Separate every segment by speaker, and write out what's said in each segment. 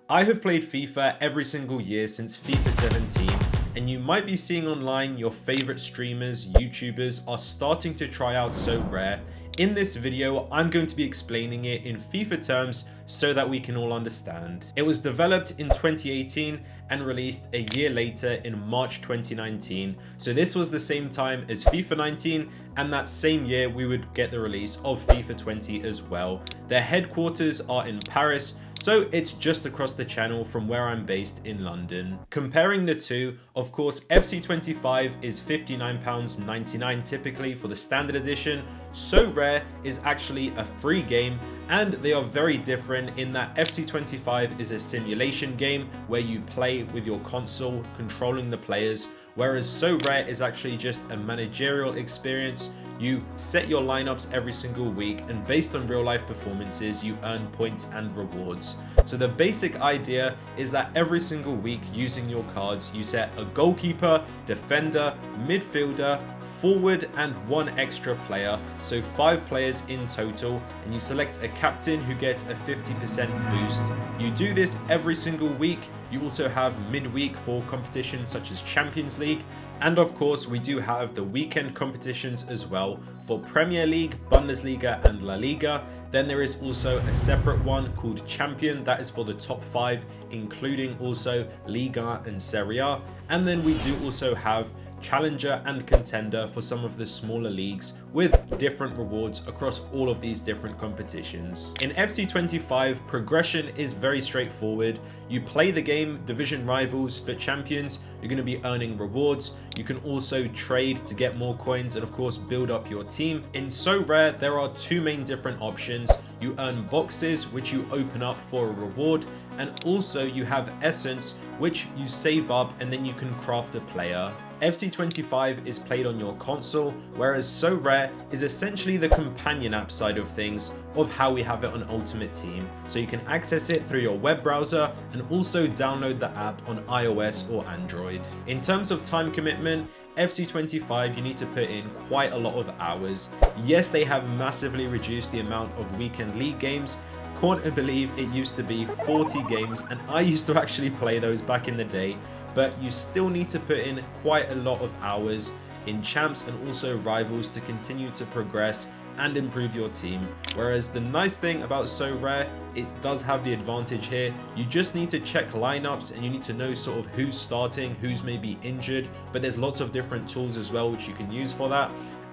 Speaker 1: I have played FIFA every single year since FIFA 17, and you might be seeing online your favorite streamers, YouTubers are starting to try out Sorare. In this video, I'm going to be explaining it in FIFA terms so that we can all understand. It was developed in 2018 and released a year later in March 2019. So this was the same time as FIFA 19, and that same year we would get the release of FIFA 20 as well. Their headquarters are in Paris, so it's just across the channel from where I'm based in London. Comparing the two, of course, FC25 is £59.99 typically for the standard edition. Sorare is actually a free game, and they are very different in that FC25 is a simulation game where you play with your console controlling the players, whereas Sorare is actually just a managerial experience. You set your lineups every single week, and based on real life performances, you earn points and rewards. So the basic idea is that every single week using your cards, you set a goalkeeper, defender, midfielder, forward, and one extra player. So 5 players in total, and you select a captain who gets a 50% boost. You do this every single week. You also have midweek for competitions such as Champions League. And of course, we do have the weekend competitions as well for Premier League, Bundesliga, and La Liga. Then there is also a separate one called Champion, that is for the top 5, including also Liga and Serie A. And then we do also have Challenger and Contender for some of the smaller leagues with different rewards across all of these different competitions. In FC25, progression is very straightforward. You play the game, division rivals for champions, you're going to be earning rewards. You can also trade to get more coins and of course build up your team. In Sorare, there are 2 main different options. You earn boxes, which you open up for a reward, and also you have essence, which you save up and then you can craft a player. FC25 is played on your console, whereas Sorare is essentially the companion app side of things of how we have it on Ultimate Team. So you can access it through your web browser and also download the app on iOS or Android. In terms of time commitment, FC25 you need to put in quite a lot of hours. Yes, they have massively reduced the amount of weekend league games. Can't believe it used to be 40 games, and I used to actually play those back in the day, but you still need to put in quite a lot of hours in champs and also rivals to continue to progress and improve your team. Whereas the nice thing about Sorare, it does have the advantage here. You just need to check lineups and you need to know sort of who's starting, who's maybe injured, but there's lots of different tools as well which you can use for that.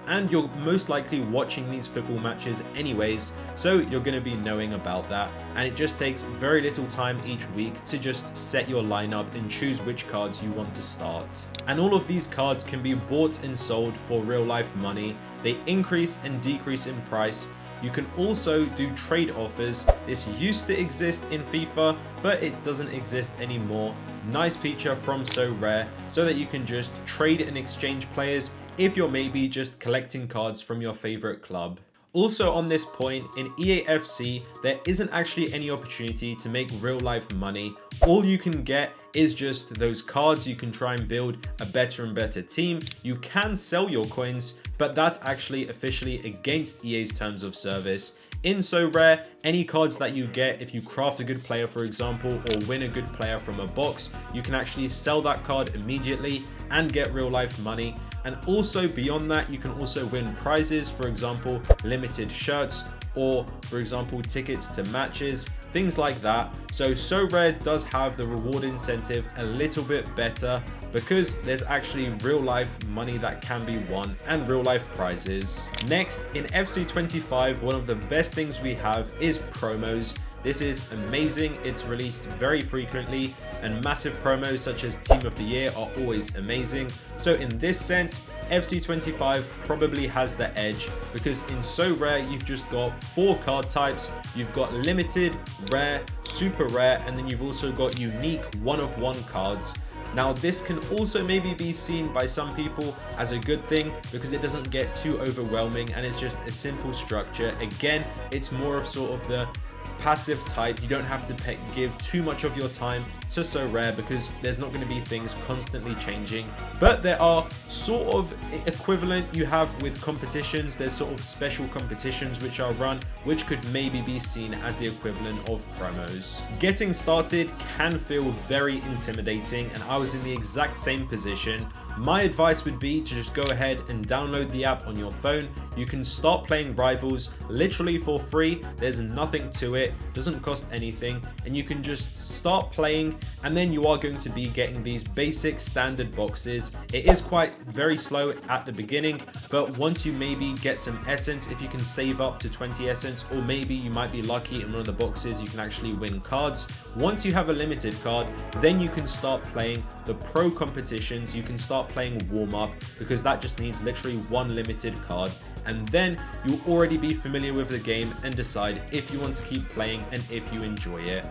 Speaker 1: And you're most likely watching these football matches anyways, so you're going to be knowing about that, and it just takes very little time each week to just set your lineup and choose which cards you want to start. And all of these cards can be bought and sold for real life money. They increase and decrease in price. You can also do trade offers. This used to exist in FIFA, but it doesn't exist anymore. Nice feature from Sorare, so that you can just trade and exchange players if you're maybe just collecting cards from your favorite club. Also on this point, in EAFC, there isn't actually any opportunity to make real life money. All you can get is just those cards. You can try and build a better and better team. You can sell your coins, but that's actually officially against EA's terms of service. In Sorare, any cards that you get, if you craft a good player, for example, or win a good player from a box, you can actually sell that card immediately and get real life money. And also beyond that, you can also win prizes, for example, limited shirts, or for example, tickets to matches, things like that. So Sorare does have the reward incentive a little bit better because there's actually real life money that can be won and real life prizes. Next, in FC25, one of the best things we have is promos. This is amazing. It's released very frequently, and massive promos such as Team of the Year are always amazing. So in this sense, FC25 probably has the edge because in Sorare you've just got 4 card types. You've got limited, rare, super rare, and then you've also got unique one-of-one cards. Now this can also maybe be seen by some people as a good thing because it doesn't get too overwhelming and it's just a simple structure. Again, it's more of sort of the passive type, you don't have to give too much of your time to Sorare because there's not going to be things constantly changing. But there are sort of equivalent you have with competitions. There's sort of special competitions which are run, which could maybe be seen as the equivalent of promos. Getting started can feel very intimidating, and I was in the exact same position. My advice would be to just go ahead and download the app on your phone. You can start playing Rivals literally for free. There's nothing to it, doesn't cost anything, and you can just start playing, and then you are going to be getting these basic standard boxes. It is quite very slow at the beginning, but once you maybe get some essence, if you can save up to 20 essence, or maybe you might be lucky in one of the boxes you can actually win cards. Once you have a limited card, then you can start playing the pro competitions. You can start playing warm-up because that just needs literally one limited card, and then you'll already be familiar with the game and decide if you want to keep playing and if you enjoy it.